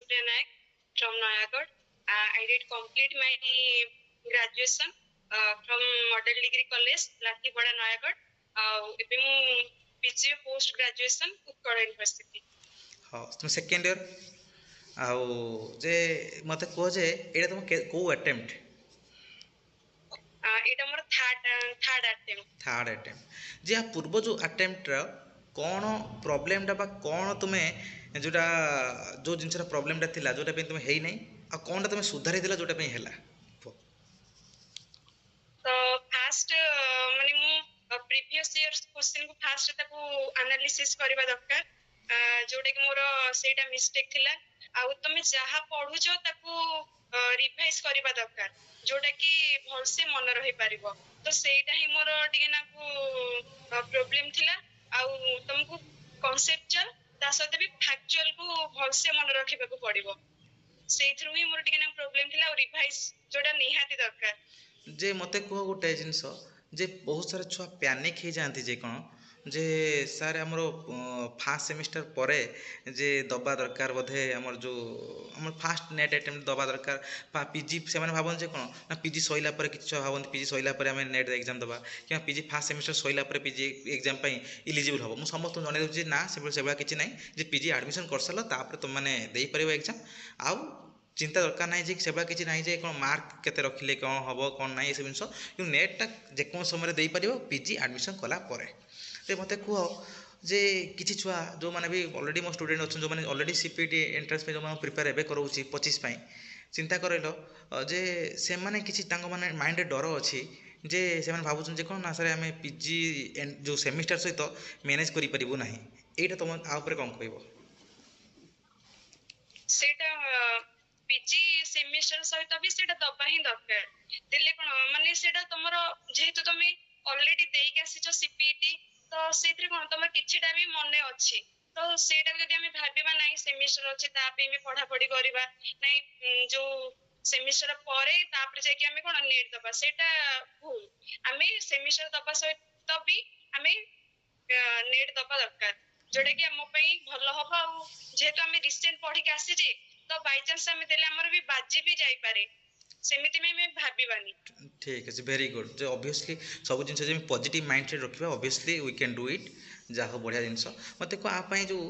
Surya Nayak from Noyagod. I did complete my graduation from Model Degree College, Lathipada, Noyagod. ଏବେ ମୁଁ PG post graduation Utkal university. ହଁ ତୁମେ second year ଆଉ ଯେ ମୋତେ କୁହ ଯେ ଏଇଟା ତୁମ କେଉଁ ଆଟେମ୍ପ୍ଟ? ଏଇଟା ମୋର ଥାର୍ଡ ଆଟେମ୍ପ୍ଟ। ଥାର୍ଡ ଆଟେମ୍ପ୍ଟ ଯେ ୟା ପୂର୍ବ ଯେଉଁ ଆଟେମ୍ପ୍ଟର କ'ଣ ପ୍ରୋବ୍ଲେମଟା ବା କ'ଣ ତୁମେ ଯେଉଁଟା ଯେଉଁ ଜିନିଷର ପ୍ରୋବ୍ଲେମଟା ଥିଲା ଯେଉଁଟା ପାଇଁ ତୁମେ ହେଇନାହିଁ ଆଉ କ'ଣଟା ତୁମେ ସୁଧାରିଥିଲ ଯେଉଁଟା ପାଇଁ ହେଲା? ତ ଫାଷ୍ଟ ମାନେ ମୁଁ ପ୍ରିଭିୟସ୍ ଇୟର୍ସ କ୍ୱେଶ୍ଚିନ୍କୁ ଫାଷ୍ଟ ତାକୁ ଆନାଲିସିସ୍ କରିବା ଦରକାର, ଯେଉଁଟାକି ମୋର ସେଇଟା ମିଷ୍ଟେକ୍ ଥିଲା। ଆଉ ତମେ ଯାହା ପଢୁଛ ତାକୁ ରିଭାଇଜ କରିବା ଦରକାର, ଯେଉଁଟାକି ଭଲସେ ମନେ ରହିପାରିବ। ତ ସେଇଟା ହିଁ ମୋର ଟିକେ ନାକୁ ପ୍ରୋବ୍ଲେମ୍ ଥିଲା। ଆଉ ତମକୁ କନସେପ୍ଚୁଆଲ ତା ସହିତ ବି ଫ୍ୟାକ୍ଚୁଆଲକୁ ଭଲସେ ମନେ ରଖିବାକୁ ପଡ଼ିବ। ସେଇଥିରୁ ହିଁ ମୋର ଟିକେ ନାକୁ ପ୍ରୋବ୍ଲେମ୍ ଥିଲା। ଆଉ ରିଭାଇଜ ଯେଉଁଟା ନିହାତି ଦରକାର। ଯେ ମୋତେ କୁହ ଗୋଟେ ଜିନିଷ ଯେ ବହୁତ ସାରା ଛୁଆ ପ୍ୟାନିକ୍ ହେଇଯାଆନ୍ତି ଯେ କ'ଣ ଯେ ସାର୍ ଆମର ଫାର୍ଷ୍ଟ ସେମିଷ୍ଟର ପରେ ଯେ ଦେବା ଦରକାର ବୋଧେ ଆମର ଯେଉଁ ଆମର ଫାର୍ଷ୍ଟ ନେଟ୍ ଆଟେମ୍ପ୍ଟ ଦେବା ଦରକାର ବା ପିଜି ସେମାନେ ଭାବନ୍ତି ଯେ କ'ଣ ନା ପିଜି ସରିଲା ପରେ କିଛି ଛୁଆ ଭାବନ୍ତି ପିଜି ସରିଲା ପରେ ଆମେ ନେଟ୍ ଏକ୍ଜାମ୍ ଦେବା କିମ୍ବା ପିଜି ଫାର୍ଷ୍ଟ ସେମିଷ୍ଟର ସରିଲା ପରେ ପିଜି ଏକ୍ଜାମ୍ ପାଇଁ ଇଲିଜିବଲ୍ ହେବ। ମୁଁ ସମସ୍ତଙ୍କୁ ଜଣାଇ ଦେଉଛି ଯେ ନା ସେଭଳିଆ କିଛି ନାହିଁ, ଯେ ପିଜି ଆଡ଼ମିସନ୍ କରିସାରିଲ ତାପରେ ତୁମେମାନେ ଦେଇପାରିବ ଏକ୍ଜାମ୍। ଆଉ ଚିନ୍ତା ଦରକାର ନାହିଁ ଯେ ସେଭଳିଆ କିଛି ନାହିଁ ଯେ କ'ଣ ମାର୍କ କେତେ ରଖିଲେ କ'ଣ ହେବ କ'ଣ ନାହିଁ ଏସବୁ ଜିନିଷ, କିନ୍ତୁ ନେଟ୍ଟା ଯେକୌଣସି ସମୟରେ ଦେଇପାରିବ ପିଜି ଆଡ଼ମିସନ୍ କଲା ପରେ। ଯେ ମୋତେ କୁହ ଯେ କିଛି ଛୁଆ ଯେଉଁମାନେ ବି ଅଲରେଡ଼ି ମୋ ଷ୍ଟୁଡେଣ୍ଟ ଅଛନ୍ତି, ଯେଉଁମାନେ ଅଲରେଡ଼ି ସିପିଟି ଏଣ୍ଟ୍ରାନ୍ସ ପାଇଁ ଯେଉଁମାନେ ପ୍ରିପେୟାର ଏବେ କରାଉଛି 25 ପାଇଁ, ଚିନ୍ତା କରିଲ ଯେ ସେମାନେ କିଛି ତାଙ୍କ ମାନେ ମାଇଣ୍ଡରେ ଡର ଅଛି ଯେ ସେମାନେ ଭାବୁଛନ୍ତି ଯେ କ'ଣ ନା ସାର୍ ଆମେ ପିଜି ଯେଉଁ ସେମିଷ୍ଟାର ସହିତ ମ୍ୟାନେଜ୍ କରିପାରିବୁ ନାହିଁ। ଏଇଟା ତୁମ ଆ ଉପରେ କ'ଣ କହିବ? ସେଇଟା ପିଜି ସେମିଷ୍ଟର ସହିତ ବି ସେଇଟା ଦବା ହିଁ ଦରକାର। ଦେଲେ କ'ଣ ମାନେ ସେଇଟା ତମର ଯେହେତୁ ତମେ ଅଲରେଡି ଦେଇକି ଆସିଛ ସିପିଟି, ତ ସେଇଥିରେ କ'ଣ ତମର କିଛିଟା ବି ମନେ ଅଛି। ତ ସେଇଟାକୁ ଯଦି ଆମେ ଭାବିବା ନାହିଁ ସେମିଷ୍ଟର ଅଛି ତା ପାଇଁ ବି ପଢାପଢି କରିବା ନାହିଁ, ଯୋଉ ସେମିଷ୍ଟର ପରେ ତାପରେ ଯାଇକି ଆମେ କ'ଣ ନେଟ୍ ଦବା, ସେଇଟା ଭୁଲ। ଆମେ ସେମିଷ୍ଟର ଦବା ସହିତ ବି ଆମେ ନେଟ୍ ଦବା ଦରକାର, ଯୋଉଟା କି ଆମ ପାଇଁ ଭଲ ହବ। ଆଉ ଯେହେତୁ ଆମେ ରିସେଣ୍ଟ ପଢିକି ଆସିଛେ ତ ବାଇଚାନ୍ସ ଆମେ ଦେଲେ ଆମର ବି ବାଜି ବି ଯାଇପାରେ, ସେମିତି ବି ଆମେ ଭାବିବାନି। ଠିକ୍ ଅଛି, ଭେରି ଗୁଡ୍। ଯେ ଅବଭିୟସଲି ସବୁ ଜିନିଷ ଯଦି ପଜିଟିଭ୍ ମାଇଣ୍ଡସେଟ୍ ରଖିବା ଅବଭିୟସଲି ୱି କ୍ୟାନ୍ ଡୁ ଇଟ୍। ଯାହା ହଉ ବଢ଼ିଆ ଜିନିଷ। ମୋତେ କୁହ ଆ ପାଇଁ ଯେଉଁ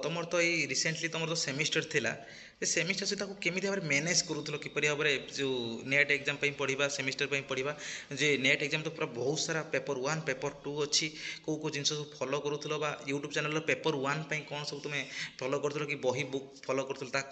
ତୁମର ତ ଏଇ ରିସେଣ୍ଟଲି ତୁମର ଯେଉଁ ସେମିଷ୍ଟର ଥିଲା, ସେ ସେମିଷ୍ଟର ସହିତ ତାକୁ କେମିତି ଭାବରେ ମ୍ୟାନେଜ୍ କରୁଥିଲ, କିପରି ଭାବରେ ଯେଉଁ ନେଟ୍ ଏକ୍ଜାମ୍ ପାଇଁ ପଢ଼ିବା ସେମିଷ୍ଟର ପାଇଁ ପଢ଼ିବା, ଯେ ନେଟ୍ ଏକ୍ଜାମ୍ ତ ପୁରା ବହୁତ ସାରା ପେପର୍ 1 ପେପର୍ 2 ଅଛି, କେଉଁ କେଉଁ ଜିନିଷ ସବୁ ଫଲୋ କରୁଥିଲ ବା ୟୁଟ୍ୟୁବ୍ ଚ୍ୟାନେଲର ପେପର୍ 1 ପାଇଁ କ'ଣ ସବୁ ତୁମେ ଫଲୋ କରୁଥିଲ କି ବହି ବୁକ୍ ଫଲୋ କରୁଥିଲ, ତା